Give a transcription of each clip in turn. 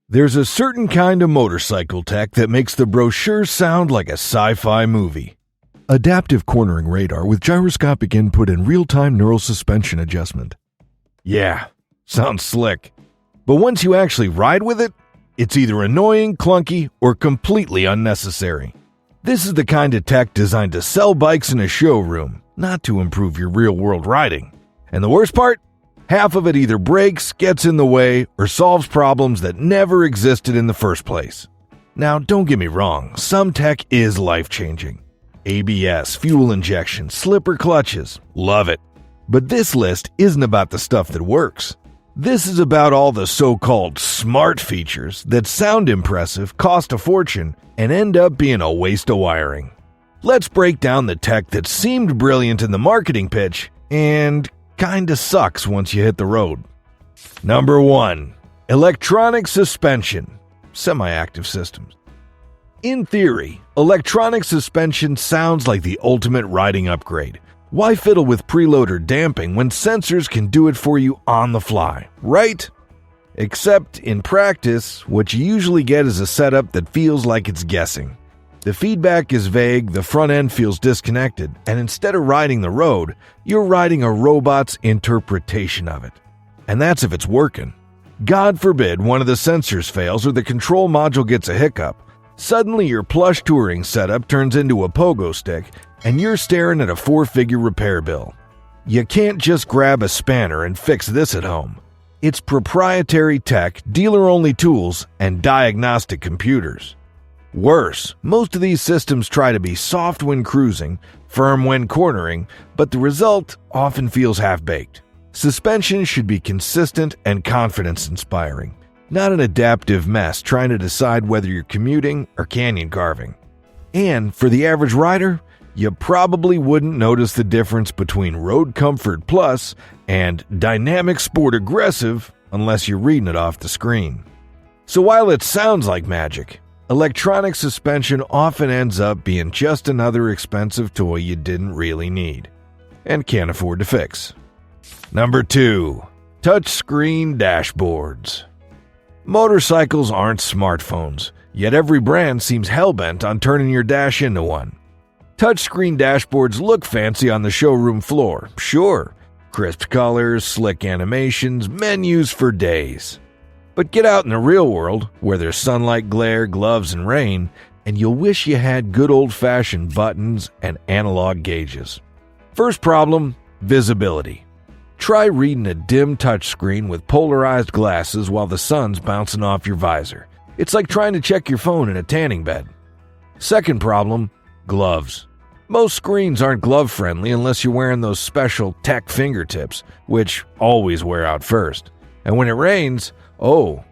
There's a certain kind of motorcycle tech that makes the brochure sound like a sci-fi movie. Adaptive cornering radar with gyroscopic input and real-time neural suspension adjustment. Yeah, sounds slick. But once you actually ride with it, it's either annoying, clunky, or completely unnecessary. This is the kind of tech designed to sell bikes in a showroom, not to improve your real-world riding. And the worst part? Half of it either breaks, gets in the way, or solves problems that never existed in the first place. Now, don't get me wrong, some tech is life-changing. ABS, fuel injection, slipper clutches, love it. But this list isn't about the stuff that works. This is about all the so-called smart features that sound impressive, cost a fortune, and end up being a waste of wiring. Let's break down the tech that seemed brilliant in the marketing pitch and kinda sucks once you hit the road. Number 1. Electronic suspension. Semi-active systems. In theory, electronic suspension sounds like the ultimate riding upgrade. Why fiddle with preload or damping when sensors can do it for you on the fly, right? Except, in practice, what you usually get is a setup that feels like it's guessing. The feedback is vague, the front end feels disconnected, and instead of riding the road, you're riding a robot's interpretation of it. And that's if it's working. God forbid one of the sensors fails or the control module gets a hiccup. Suddenly your plush touring setup turns into a pogo stick, and you're staring at a 4-figure repair bill. You can't just grab a spanner and fix this at home. It's proprietary tech, dealer-only tools, and diagnostic computers. Worse, most of these systems try to be soft when cruising, firm when cornering, but the result often feels half-baked. Suspension should be consistent and confidence-inspiring, not an adaptive mess trying to decide whether you're commuting or canyon carving. And for the average rider, you probably wouldn't notice the difference between Road Comfort Plus and Dynamic Sport Aggressive unless you're reading it off the screen. So while it sounds like magic, electronic suspension often ends up being just another expensive toy you didn't really need and can't afford to fix. Number 2. Touchscreen dashboards. Motorcycles aren't smartphones, yet every brand seems hell-bent on turning your dash into one. Touchscreen dashboards look fancy on the showroom floor, sure. Crisp colors, slick animations, menus for days. But get out in the real world, where there's sunlight glare, gloves, and rain, and you'll wish you had good old-fashioned buttons and analog gauges. First problem, visibility. Try reading a dim touchscreen with polarized glasses while the sun's bouncing off your visor. It's like trying to check your phone in a tanning bed. Second problem, gloves. Most screens aren't glove-friendly unless you're wearing those special tech fingertips, which always wear out first. And when it rains,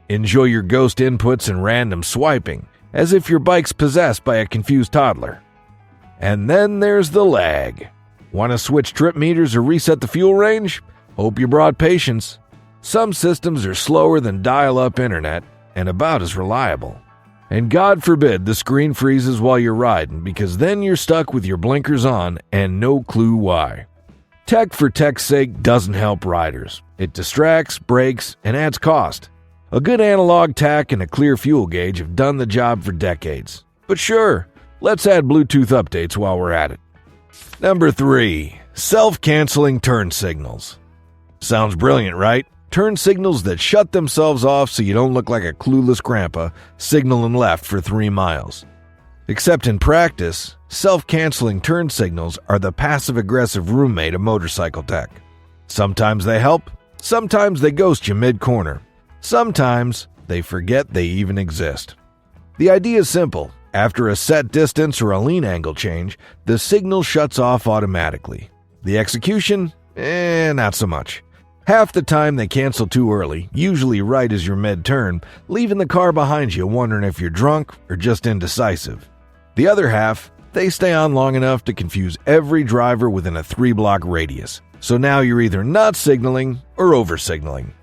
enjoy your ghost inputs and random swiping, as if your bike's possessed by a confused toddler. And then there's the lag. Want to switch trip meters or reset the fuel range? Hope you brought patience. Some systems are slower than dial-up internet and about as reliable. And God forbid the screen freezes while you're riding, because then you're stuck with your blinkers on and no clue why. Tech for tech's sake doesn't help riders. It distracts, breaks, and adds cost. A good analog tach and a clear fuel gauge have done the job for decades. But sure, let's add Bluetooth updates while we're at it. Number 3. Self-canceling turn signals. Sounds brilliant, right? Turn signals that shut themselves off so you don't look like a clueless grandpa signaling left for 3 miles. Except in practice, self-canceling turn signals are the passive-aggressive roommate of motorcycle tech. Sometimes they help, sometimes they ghost you mid-corner. Sometimes they forget they even exist. The idea is simple. After a set distance or a lean angle change, the signal shuts off automatically. The execution? Not so much. Half the time they cancel too early, usually right as you're mid-turn, leaving the car behind you wondering if you're drunk or just indecisive. The other half, they stay on long enough to confuse every driver within a 3-block radius. So now you're either not signaling or over-signaling.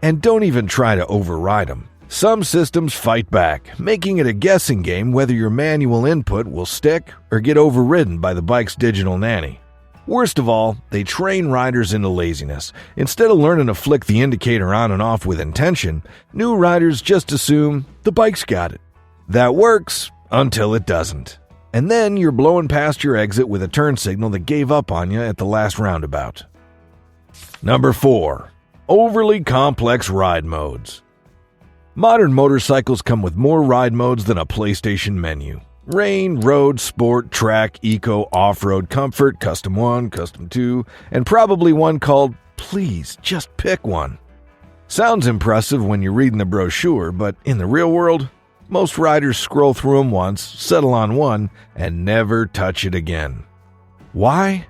And don't even try to override them. Some systems fight back, making it a guessing game whether your manual input will stick or get overridden by the bike's digital nanny. Worst of all, they train riders into laziness. Instead of learning to flick the indicator on and off with intention, new riders just assume the bike's got it. That works until it doesn't. And then you're blowing past your exit with a turn signal that gave up on you at the last roundabout. Number 4. Overly complex ride modes. Modern motorcycles come with more ride modes than a PlayStation menu. Rain, road, sport, track, eco, off-road, comfort, custom 1, custom 2, and probably one called Please Just Pick One. Sounds impressive when you're reading the brochure, but in the real world, most riders scroll through them once, settle on one, and never touch it again. Why?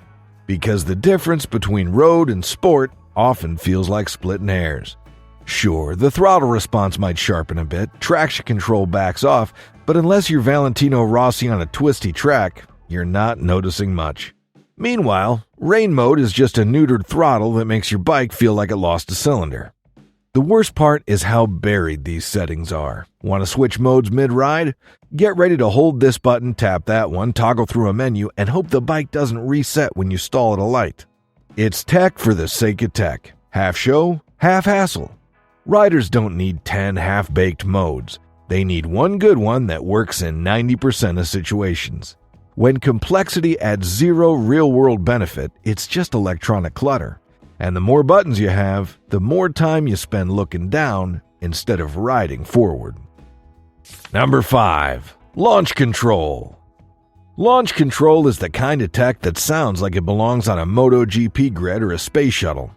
Because the difference between road and sport often feels like splitting hairs. Sure, the throttle response might sharpen a bit, traction control backs off, but unless you're Valentino Rossi on a twisty track, you're not noticing much. Meanwhile, rain mode is just a neutered throttle that makes your bike feel like it lost a cylinder. The worst part is how buried these settings are. Want to switch modes mid-ride? Get ready to hold this button, tap that one, toggle through a menu, and hope the bike doesn't reset when you stall at a light. It's tech for the sake of tech. Half show, half hassle. Riders don't need 10 half-baked modes. They need one good one that works in 90% of situations. When complexity adds zero real-world benefit, it's just electronic clutter. And the more buttons you have, the more time you spend looking down instead of riding forward. Number 5. Launch control. Launch control is the kind of tech that sounds like it belongs on a MotoGP grid or a space shuttle.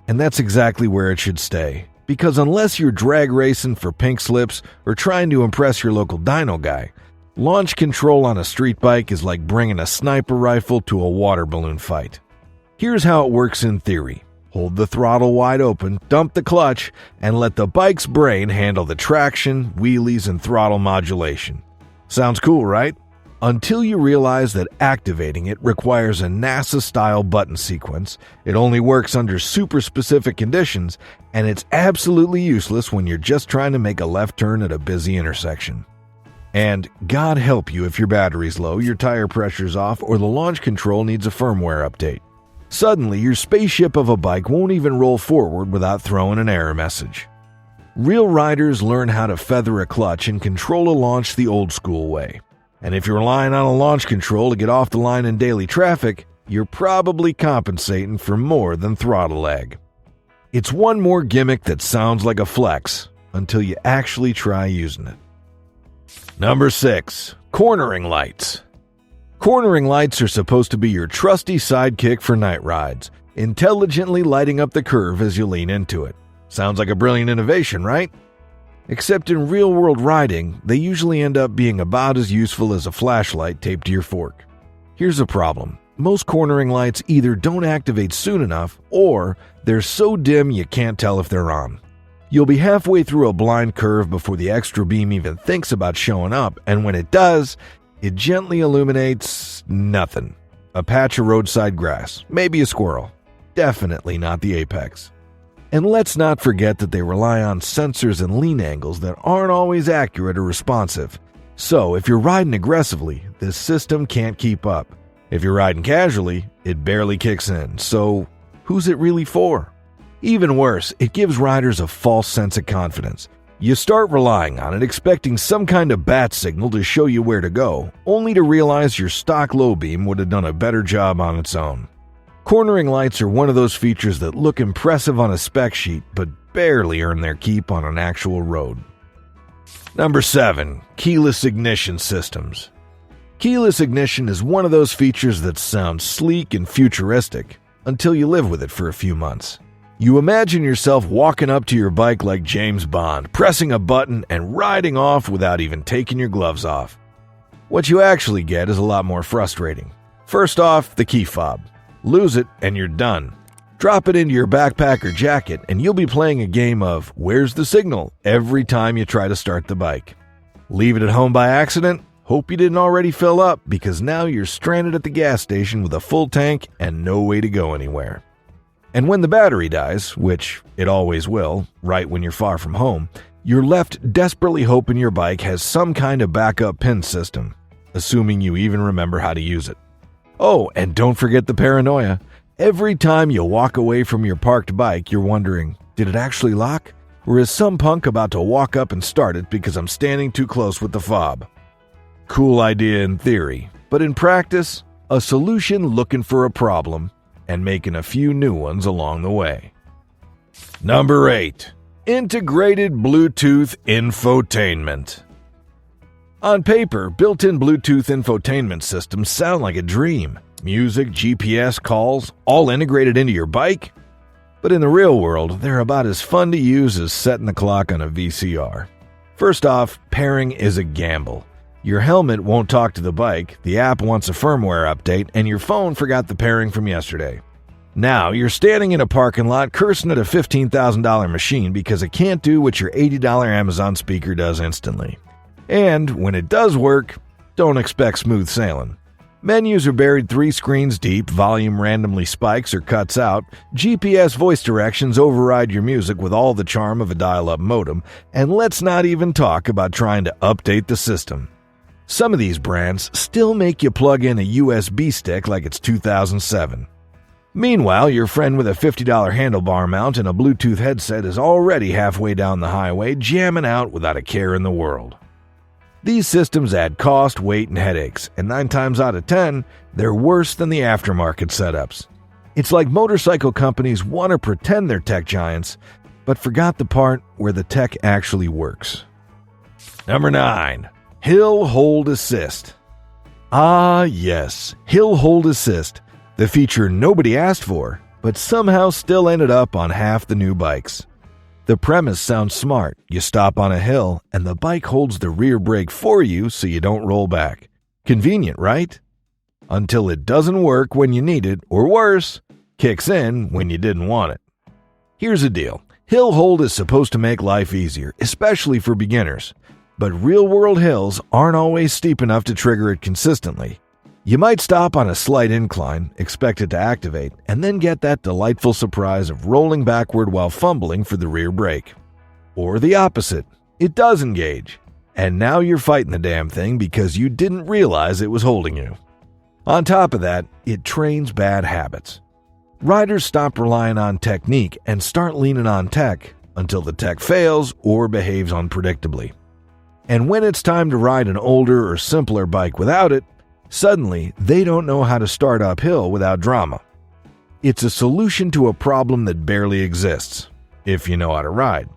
And that's exactly where it should stay. Because unless you're drag racing for pink slips or trying to impress your local dyno guy, launch control on a street bike is like bringing a sniper rifle to a water balloon fight. Here's how it works in theory. Hold the throttle wide open, dump the clutch, and let the bike's brain handle the traction, wheelies, and throttle modulation. Sounds cool, right? Until you realize that activating it requires a NASA-style button sequence, it only works under super specific conditions, and it's absolutely useless when you're just trying to make a left turn at a busy intersection. And God help you if your battery's low, your tire pressure's off, or the launch control needs a firmware update. Suddenly, your spaceship of a bike won't even roll forward without throwing an error message. Real riders learn how to feather a clutch and control a launch the old-school way. And if you're relying on a launch control to get off the line in daily traffic, you're probably compensating for more than throttle lag. It's one more gimmick that sounds like a flex until you actually try using it. Number 6. Cornering lights. Cornering lights are supposed to be your trusty sidekick for night rides, intelligently lighting up the curve as you lean into it. Sounds like a brilliant innovation, right? Except in real-world riding, they usually end up being about as useful as a flashlight taped to your fork. Here's a problem. Most cornering lights either don't activate soon enough, or they're so dim you can't tell if they're on. You'll be halfway through a blind curve before the extra beam even thinks about showing up, and when it does, it gently illuminates nothing. A patch of roadside grass, maybe a squirrel. Definitely not the apex. And let's not forget that they rely on sensors and lean angles that aren't always accurate or responsive. So if you're riding aggressively, this system can't keep up. If you're riding casually, it barely kicks in. So who's it really for? Even worse, it gives riders a false sense of confidence. You start relying on it, expecting some kind of bat signal to show you where to go, only to realize your stock low beam would have done a better job on its own. Cornering lights are one of those features that look impressive on a spec sheet, but barely earn their keep on an actual road. Number 7. Keyless ignition systems. Keyless ignition is one of those features that sounds sleek and futuristic until you live with it for a few months. You imagine yourself walking up to your bike like James Bond, pressing a button and riding off without even taking your gloves off. What you actually get is a lot more frustrating. First off, the key fob. Lose it and you're done. Drop it into your backpack or jacket and you'll be playing a game of "Where's the signal?" every time you try to start the bike. Leave it at home by accident? Hope you didn't already fill up, because now you're stranded at the gas station with a full tank and no way to go anywhere. And when the battery dies, which it always will, right when you're far from home, you're left desperately hoping your bike has some kind of backup pin system, assuming you even remember how to use it. Oh, and don't forget the paranoia. Every time you walk away from your parked bike, you're wondering, did it actually lock? Or is some punk about to walk up and start it because I'm standing too close with the fob? Cool idea in theory, but in practice, a solution looking for a problem and making a few new ones along the way. Number 8. Integrated Bluetooth infotainment. On paper, built-in Bluetooth infotainment systems sound like a dream. Music, GPS, calls, all integrated into your bike? But in the real world, they're about as fun to use as setting the clock on a VCR. First off, pairing is a gamble. Your helmet won't talk to the bike, the app wants a firmware update, and your phone forgot the pairing from yesterday. Now, you're standing in a parking lot cursing at a $15,000 machine because it can't do what your $80 Amazon speaker does instantly. And when it does work, don't expect smooth sailing. Menus are buried 3 screens deep, volume randomly spikes or cuts out, GPS voice directions override your music with all the charm of a dial-up modem, and let's not even talk about trying to update the system. Some of these brands still make you plug in a USB stick like it's 2007. Meanwhile, your friend with a $50 handlebar mount and a Bluetooth headset is already halfway down the highway, jamming out without a care in the world. These systems add cost, weight, and headaches, and 9 times out of 10, they're worse than the aftermarket setups. It's like motorcycle companies want to pretend they're tech giants, but forgot the part where the tech actually works. Number 9. Hill Hold Assist. Ah, yes, Hill Hold Assist, the feature nobody asked for, but somehow still ended up on half the new bikes. The premise sounds smart. You stop on a hill, and the bike holds the rear brake for you so you don't roll back. Convenient, right? Until it doesn't work when you need it, or worse, kicks in when you didn't want it. Here's the deal. Hill Hold is supposed to make life easier, especially for beginners. But real-world hills aren't always steep enough to trigger it consistently. You might stop on a slight incline, expect it to activate, and then get that delightful surprise of rolling backward while fumbling for the rear brake. Or the opposite, it does engage, and now you're fighting the damn thing because you didn't realize it was holding you. On top of that, it trains bad habits. Riders stop relying on technique and start leaning on tech until the tech fails or behaves unpredictably. And when it's time to ride an older or simpler bike without it, suddenly, they don't know how to start uphill without drama. It's a solution to a problem that barely exists, if you know how to ride.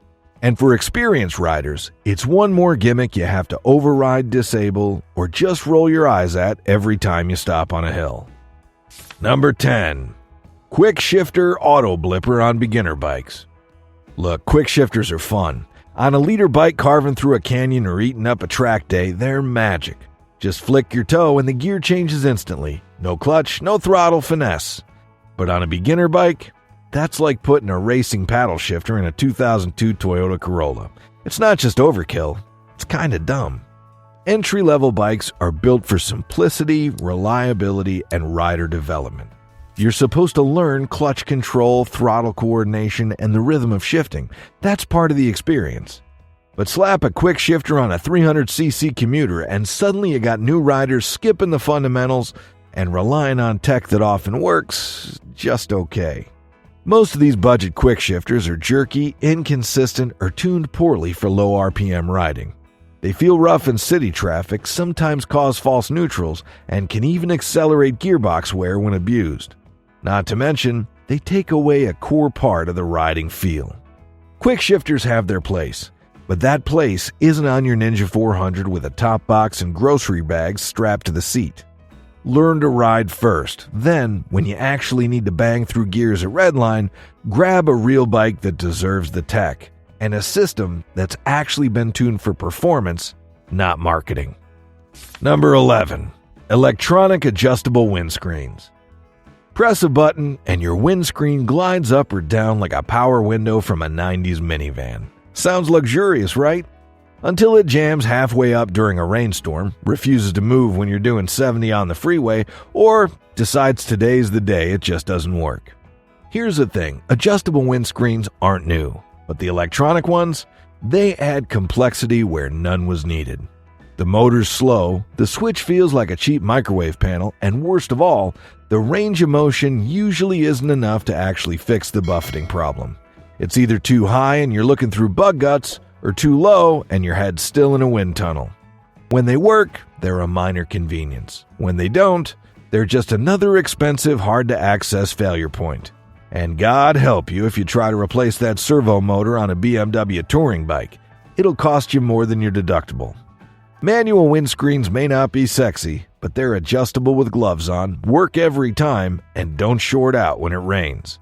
And for experienced riders, it's one more gimmick you have to override, disable, or just roll your eyes at every time you stop on a hill. Number 10. Quick Shifter Auto Blipper on beginner bikes. Look, quick shifters are fun. On a leader bike carving through a canyon or eating up a track day, they're magic. Just flick your toe and the gear changes instantly. No clutch, no throttle finesse. But on a beginner bike, that's like putting a racing paddle shifter in a 2002 Toyota Corolla. It's not just overkill, it's kinda dumb. Entry-level bikes are built for simplicity, reliability, and rider development. You're supposed to learn clutch control, throttle coordination, and the rhythm of shifting. That's part of the experience. But slap a quick shifter on a 300cc commuter and suddenly you got new riders skipping the fundamentals and relying on tech that often works just okay. Most of these budget quick shifters are jerky, inconsistent, or tuned poorly for low RPM riding. They feel rough in city traffic, sometimes cause false neutrals, and can even accelerate gearbox wear when abused. Not to mention, they take away a core part of the riding feel. Quick shifters have their place. But that place isn't on your Ninja 400 with a top box and grocery bags strapped to the seat. Learn to ride first. Then, when you actually need to bang through gears at redline, grab a real bike that deserves the tech and a system that's actually been tuned for performance, not marketing. Number 11. Electronic adjustable windscreens. Press a button and your windscreen glides up or down like a power window from a 90s minivan. Sounds luxurious, right? Until it jams halfway up during a rainstorm, refuses to move when you're doing 70 on the freeway, or decides today's the day it just doesn't work. Here's the thing, adjustable windscreens aren't new, but the electronic ones, they add complexity where none was needed. The motor's slow, the switch feels like a cheap microwave panel, and worst of all, the range of motion usually isn't enough to actually fix the buffeting problem. It's either too high and you're looking through bug guts, or too low and your head's still in a wind tunnel. When they work, they're a minor convenience. When they don't, they're just another expensive, hard-to-access failure point. And God help you if you try to replace that servo motor on a BMW touring bike. It'll cost you more than your deductible. Manual windscreens may not be sexy, but they're adjustable with gloves on, work every time, and don't short out when it rains.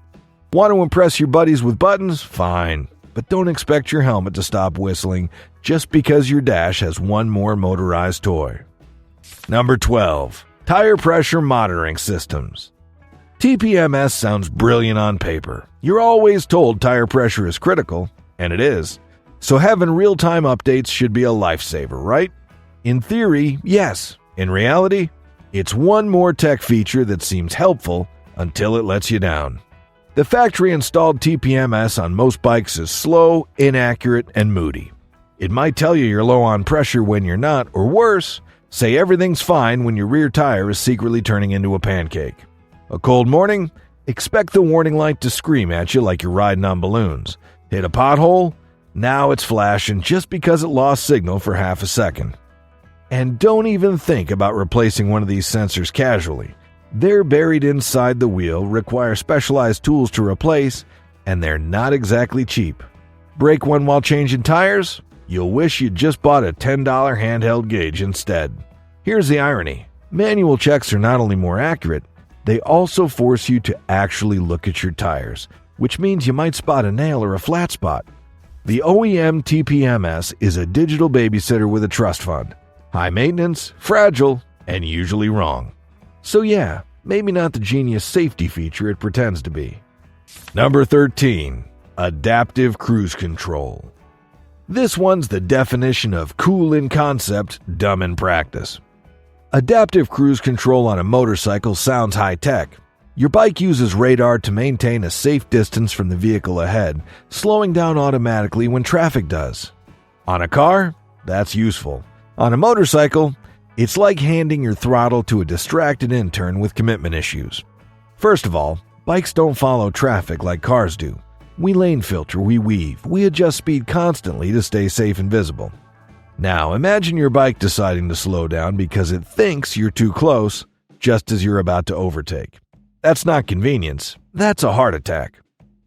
Want to impress your buddies with buttons? Fine. But don't expect your helmet to stop whistling just because your dash has one more motorized toy. Number 12. Tire pressure monitoring systems. TPMS sounds brilliant on paper. You're always told tire pressure is critical, and it is. So having real-time updates should be a lifesaver, right? In theory, yes. In reality, it's one more tech feature that seems helpful until it lets you down. The factory-installed TPMS on most bikes is slow, inaccurate, and moody. It might tell you you're low on pressure when you're not, or worse, say everything's fine when your rear tire is secretly turning into a pancake. A cold morning? Expect the warning light to scream at you like you're riding on balloons. Hit a pothole? Now it's flashing just because it lost signal for half a second. And don't even think about replacing one of these sensors casually. They're buried inside the wheel, require specialized tools to replace, and they're not exactly cheap. Break one while changing tires? You'll wish you'd just bought a $10 handheld gauge instead. Here's the irony. Manual checks are not only more accurate, they also force you to actually look at your tires, which means you might spot a nail or a flat spot. The OEM TPMS is a digital babysitter with a trust fund. High maintenance, fragile, and usually wrong. So yeah, maybe not the genius safety feature it pretends to be. Number 13. Adaptive cruise control. This one's the definition of cool in concept, dumb in practice. Adaptive cruise control on a motorcycle sounds high-tech. Your bike uses radar to maintain a safe distance from the vehicle ahead, slowing down automatically when traffic does. On a car, that's useful. On a motorcycle, it's like handing your throttle to a distracted intern with commitment issues. First of all, bikes don't follow traffic like cars do. We lane filter, we weave, we adjust speed constantly to stay safe and visible. Now, imagine your bike deciding to slow down because it thinks you're too close, just as you're about to overtake. That's not convenience, that's a heart attack.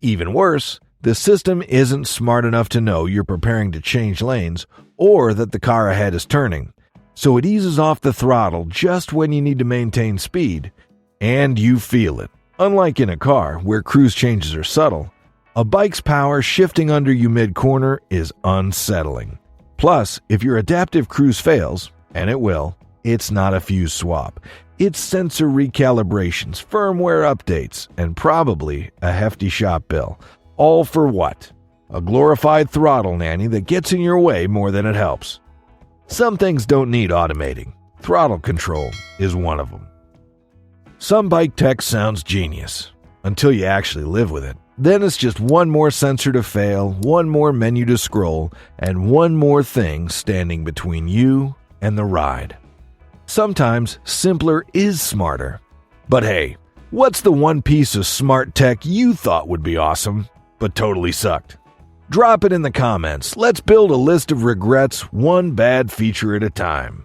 Even worse, the system isn't smart enough to know you're preparing to change lanes or that the car ahead is turning, so it eases off the throttle just when you need to maintain speed, and you feel it. Unlike in a car, where cruise changes are subtle, a bike's power shifting under you mid-corner is unsettling. Plus, if your adaptive cruise fails, and it will, it's not a fuse swap. It's sensor recalibrations, firmware updates, and probably a hefty shop bill. All for what? A glorified throttle nanny that gets in your way more than it helps. Some things don't need automating. Throttle control is one of them. Some bike tech sounds genius, until you actually live with it. Then it's just one more sensor to fail, one more menu to scroll, and one more thing standing between you and the ride. Sometimes simpler is smarter. But hey, what's the one piece of smart tech you thought would be awesome, but totally sucked? Drop it in the comments. Let's build a list of regrets, one bad feature at a time.